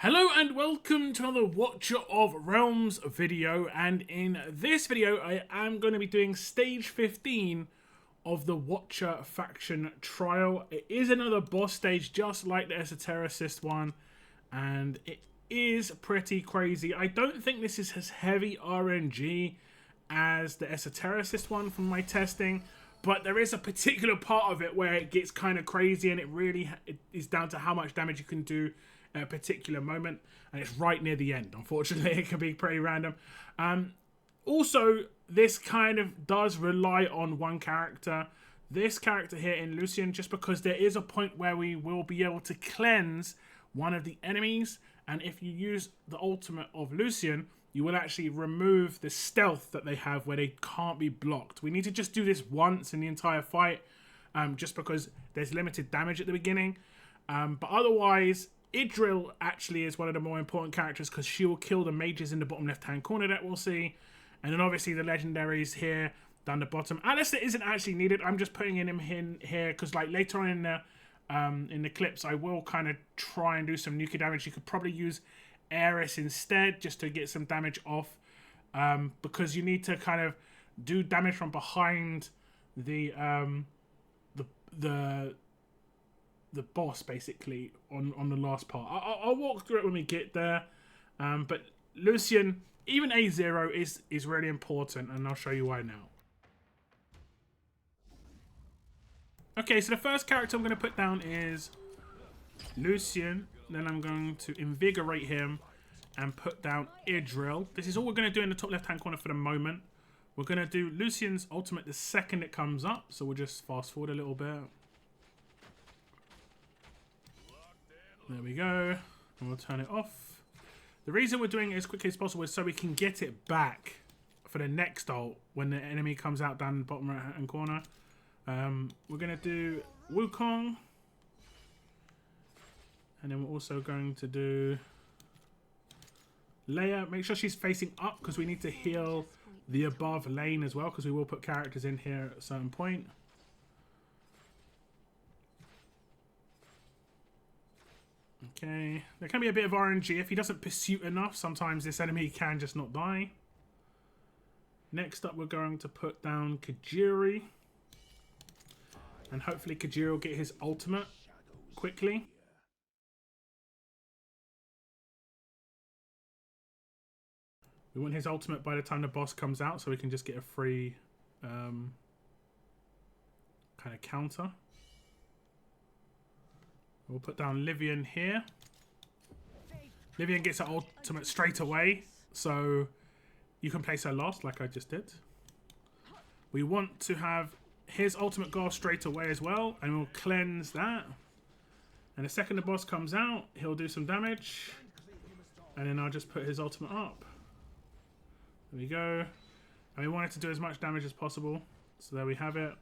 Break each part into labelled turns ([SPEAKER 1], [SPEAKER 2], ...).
[SPEAKER 1] Hello and welcome to another Watcher of Realms video, and in this video I am going to be doing stage 15 of the Watcher faction trial. It is another boss stage just like the Esotericist one, and it is pretty crazy. I don't think this is as heavy RNG as the Esotericist one from my testing, but there is a particular part of it where it gets kind of crazy, and it is down to how much damage you can do at a particular moment, and it's right near the end. Unfortunately, it can be pretty random. Also, this kind of does rely on one character. This character here in Lucian, just because there is a point where we will be able to cleanse one of the enemies, and if you use the ultimate of Lucian, you will actually remove the stealth that they have where they can't be blocked. We need to just do this once in the entire fight, just because there's limited damage at the beginning. But otherwise, Idril actually is one of the more important characters because she will kill the mages in the bottom left-hand corner that we'll see. And then obviously the legendaries here down the bottom. Alistair isn't actually needed. I'm just putting him in here because like later on in the clips, I will kind of try and do some nuclear damage. You could probably use Ares instead just to get some damage off, because you need to kind of do damage from behind the boss basically on the last part. I'll walk through it when we get there, but Lucian, even A0 is really important, and I'll show you why now. Okay, so the first character I'm going to put down is Lucian. Then I'm going to invigorate him and put down Idril. This is all we're going to do in the top left hand corner for the moment. We're going to do Lucian's ultimate the second it comes up, so we'll just fast forward a little bit. There we go, and we'll turn it off. The reason we're doing it as quickly as possible is so we can get it back for the next ult when the enemy comes out down the bottom right hand corner. We're going to do Wukong, and then we're also going to do Leia. Make sure she's facing up because we need to heal the above lane as well, because we will put characters in here at a certain point. Okay, there can be a bit of RNG. If he doesn't pursue enough, sometimes this enemy can just not die. Next up, we're going to put down Kajiri. And hopefully Kajiri will get his ultimate quickly. We want his ultimate by the time the boss comes out, so we can just get a free kind of counter. We'll put down Livian here. Livian gets her ultimate straight away, so you can place her last like I just did. We want to have his ultimate go off straight away as well, and we'll cleanse that. And the second the boss comes out, he'll do some damage, and then I'll just put his ultimate up. There we go. And we want it to do as much damage as possible, so there we have it.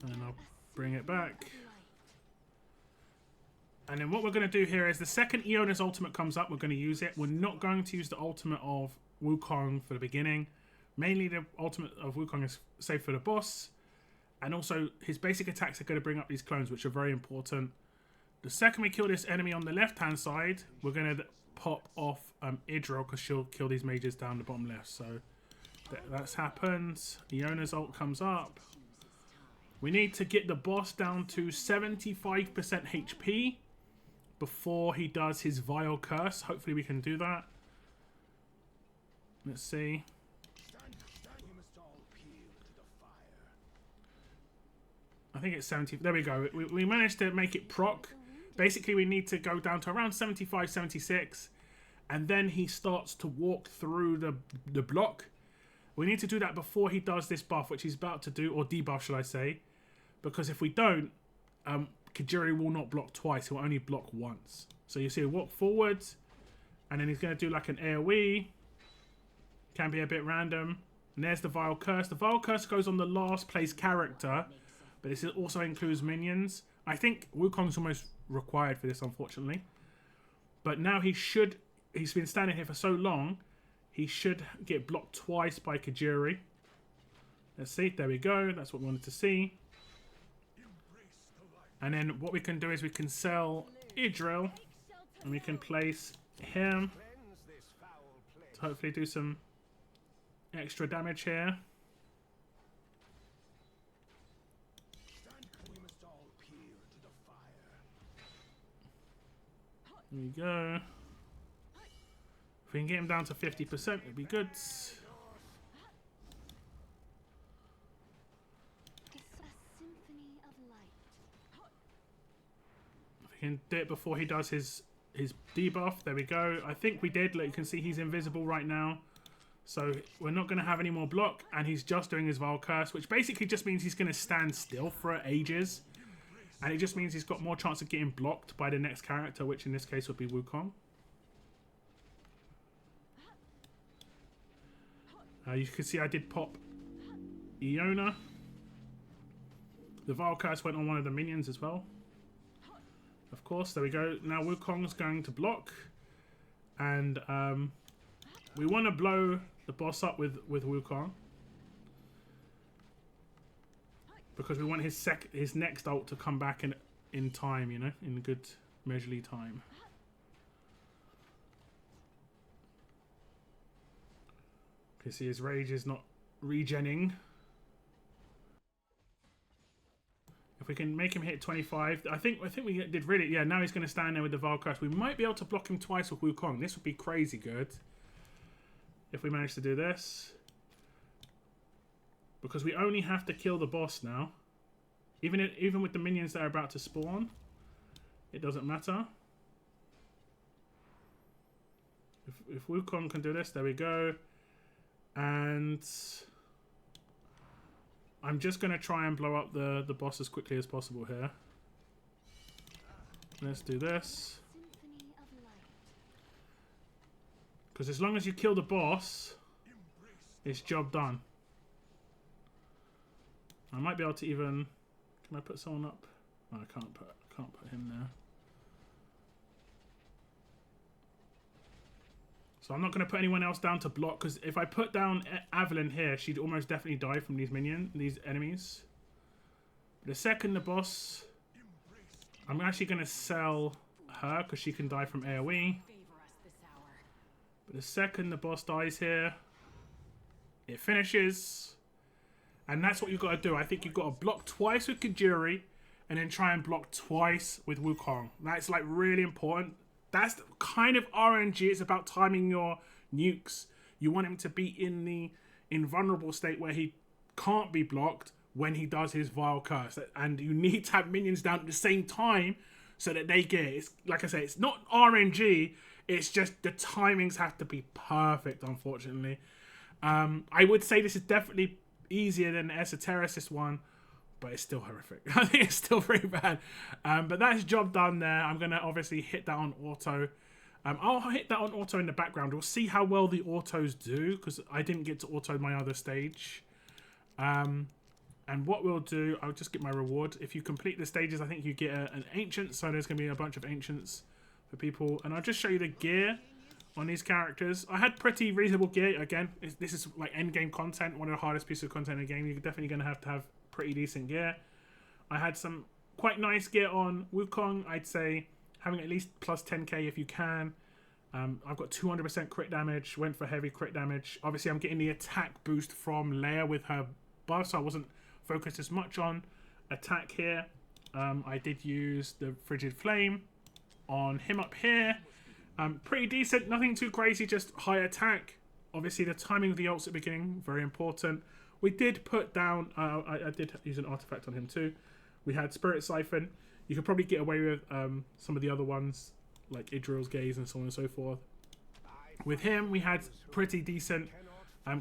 [SPEAKER 1] And then I'll bring it back. And then what we're going to do here is the second Iona's ultimate comes up, we're going to use it. We're not going to use the ultimate of Wukong for the beginning. Mainly the ultimate of Wukong is safe for the boss. And also his basic attacks are going to bring up these clones, which are very important. The second we kill this enemy on the left-hand side, we're going to pop off Idril because she'll kill these mages down the bottom left. So that's happened. Iona's ult comes up. We need to get the boss down to 75% HP. Before he does his vile curse. Hopefully we can do that. Let's see. I think it's 70. There we go. We managed to make it proc. Basically we need to go down to around 75, 76. And then he starts to walk through the block. We need to do that before he does this buff, which he's about to do. Or debuff, shall I say. Because if we don't, Kajiri will not block twice. He'll only block once. So you see him walk forwards, and then he's going to do like an AoE. Can be a bit random. And there's the Vile Curse. The Vile Curse goes on the last place character, but this also includes minions. I think Wukong's almost required for this, unfortunately. But now he's been standing here for so long, he should get blocked twice by Kajiri. Let's see. There we go. That's what we wanted to see. And then what we can do is we can sell Idril And we can place him to hopefully do some extra damage here. There we go. If we can get him down to 50%, it'd be good. If we can do it before he does his debuff, there we go. I think we did. Like, you can see he's invisible right now. So we're not going to have any more block, and he's just doing his Vile Curse, which basically just means he's going to stand still for ages. And it just means he's got more chance of getting blocked by the next character, which in this case would be Wukong. You can see I did pop Iona. The Vile Curse went on one of the minions as well. Of course, there we go. Now Wukong's going to block. And we want to blow the boss up with Wukong. Because we want his next ult to come back in time, you know, in good measurely time. You see his rage is not regenning. If we can make him hit 25, I think we did really. Yeah, now he's going to stand there with the Vile Curse. We might be able to block him twice with Wukong. This would be crazy good if we manage to do this. Because we only have to kill the boss now. Even with the minions that are about to spawn, it doesn't matter. If Wukong can do this, there we go. And I'm just going to try and blow up the boss as quickly as possible here. Let's do this. Because as long as you kill the boss, it's job done. I might be able to even... Can I put someone up? No, I can't put him there. So I'm not going to put anyone else down to block, because if I put down Evelyn here, she'd almost definitely die from these enemies. But the second the boss... I'm actually going to sell her, because she can die from AoE. But the second the boss dies here, it finishes. And that's what you've got to do. I think you've got to block twice with Kajiri and then try and block twice with Wukong. That's like really important. That's the kind of RNG. It's about timing your nukes. You want him to be in the invulnerable state where he can't be blocked when he does his Vile Curse. And you need to have minions down at the same time so that they get it. It's, like I say, it's not RNG. It's just the timings have to be perfect, unfortunately. I would say this is definitely easier than the Esotericist one, but it's still horrific. I think it's still pretty bad. But that's job done there. I'm going to obviously hit that on auto. I'll hit that on auto in the background. We'll see how well the autos do, because I didn't get to auto my other stage. And what we'll do, I'll just get my reward. If you complete the stages, I think you get an ancient, so there's going to be a bunch of ancients for people. And I'll just show you the gear on these characters. I had pretty reasonable gear. Again, this is like end game content, one of the hardest pieces of content in the game. You're definitely going to have pretty decent gear. I had some quite nice gear on Wukong. I'd say having at least plus 10k if you can. I've got 200% crit damage, went for heavy crit damage. Obviously I'm getting the attack boost from Leia with her buff, so I wasn't focused as much on attack here. I did use the Frigid Flame on him up here. Pretty decent, nothing too crazy, just high attack. Obviously the timing of the ults at the beginning, very important. We did put down, I did use an artifact on him too. We had Spirit Siphon. You could probably get away with some of the other ones, like Idril's Gaze and so on and so forth. With him, we had pretty decent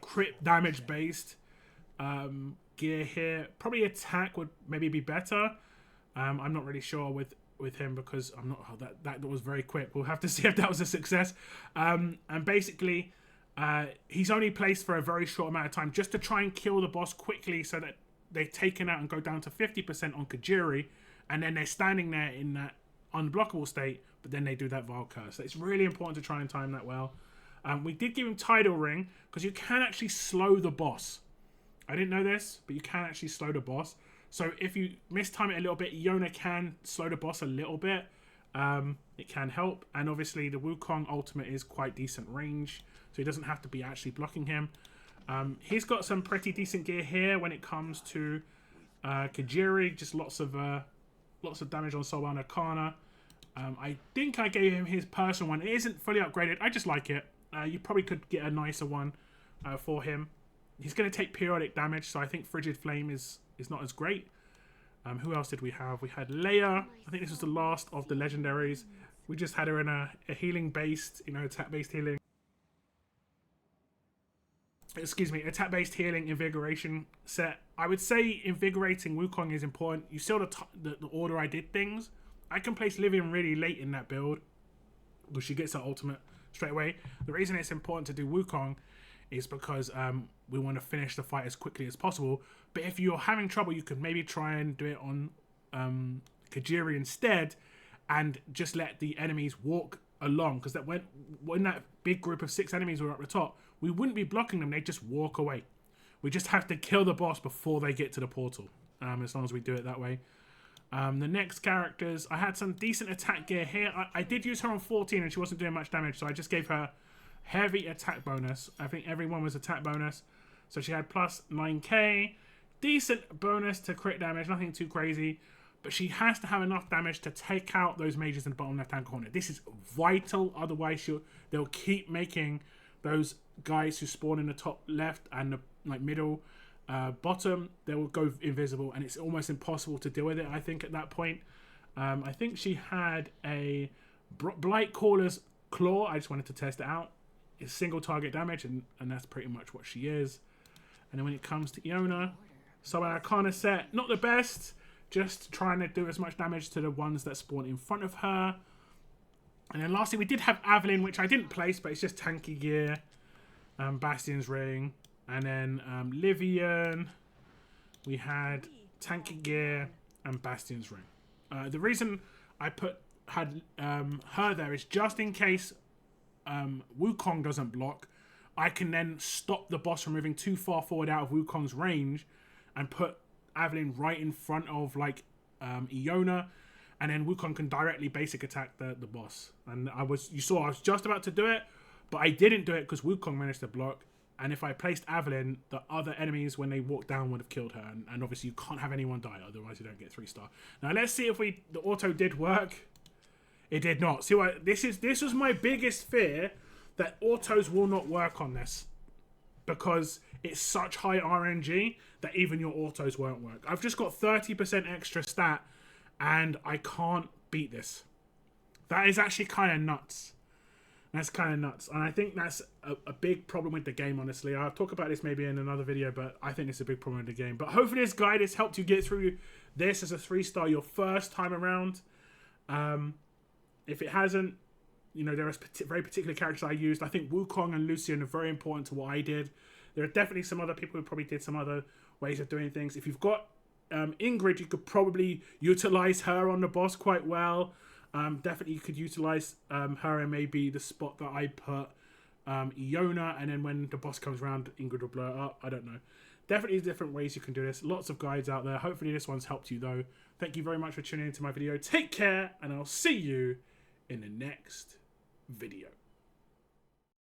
[SPEAKER 1] crit damage based gear here. Probably attack would maybe be better. I'm not really sure with him because I'm not. Oh, that was very quick. We'll have to see if that was a success. And basically, he's only placed for a very short amount of time just to try and kill the boss quickly, so that they've taken out and go down to 50% on Kajiri, and then they're standing there in that unblockable state. But then they do that Vile Curse. So it's really important to try and time that well. We did give him Tidal Ring because you can actually slow the boss. I didn't know this, but you can actually slow the boss. So if you mistime it a little bit, Iona can slow the boss a little bit. it can help. And obviously the Wukong ultimate is quite decent range, so he doesn't have to be actually blocking him. He's got some pretty decent gear here when it comes to Kajiri. Just lots of damage on Soulbound Arcana. I think I gave him his personal one. It isn't fully upgraded. I just like it. You probably could get a nicer one for him. He's going to take periodic damage, so I think Frigid Flame is not as great. Who else did we have? We had Leia. I think this was the last of the legendaries. We just had her in a healing-based, attack-based healing. Excuse me, attack-based healing invigoration set. I would say invigorating Wukong is important. You saw the order I did things. I can place Livian really late in that build, because she gets her ultimate straight away. The reason it's important to do Wukong is because we want to finish the fight as quickly as possible. But if you're having trouble, you could maybe try and do it on Kajiri instead, and just let the enemies walk along. Because that when that big group of 6 enemies were up the top, we wouldn't be blocking them. They'd just walk away. We just have to kill the boss before they get to the portal, as long as we do it that way. The next characters, I had some decent attack gear here. I did use her on 14 and she wasn't doing much damage, so I just gave her heavy attack bonus. I think everyone was attack bonus. So she had plus 9k. Decent bonus to crit damage, nothing too crazy. But she has to have enough damage to take out those mages in the bottom left-hand corner. This is vital, otherwise they'll keep making those guys who spawn in the top left and the middle bottom, they will go invisible, and it's almost impossible to deal with it, I think, at that point. I think she had a Blightcaller's Claw. I just wanted to test it out. It's single target damage, and that's pretty much what she is. And then when it comes to Iona, so our Arcana set, not the best, just trying to do as much damage to the ones that spawn in front of her. And then lastly, we did have Avalyn, which I didn't place, but it's just tanky gear. Bastion's Ring. And then Livian. We had tanky gear and Bastion's Ring. The reason I had her there is just in case Wukong doesn't block, I can then stop the boss from moving too far forward out of Wukong's range and put Avalyn right in front of Iona, and then Wukong can directly basic attack the boss. And you saw I was just about to do it, but I didn't do it because Wukong managed to block. And if I placed Avalyn, the other enemies, when they walked down, would have killed her. And obviously you can't have anyone die, otherwise you don't get 3-star. Now let's see if the auto did work. It did not. See what this was my biggest fear, that autos will not work on this, because it's such high RNG that even your autos won't work. I've just got 30% extra stat and I can't beat this. That is actually kind of nuts. That's kind of nuts. And I think that's a big problem with the game, honestly. I'll talk about this maybe in another video, but I think it's a big problem with the game. But hopefully this guide has helped you get through this as a 3-star your first time around. If it hasn't, there are very particular characters I used. I think Wukong and Lucian are very important to what I did. There are definitely some other people who probably did some other ways of doing things. If you've got Ingrid, you could probably utilize her on the boss quite well. Definitely you could utilize her in maybe the spot that I put Iona, and then when the boss comes around, Ingrid will blow it up. I don't know. Definitely different ways you can do this. Lots of guides out there. Hopefully this one's helped you though. Thank you very much for tuning into my video. Take care, and I'll see you in the next video.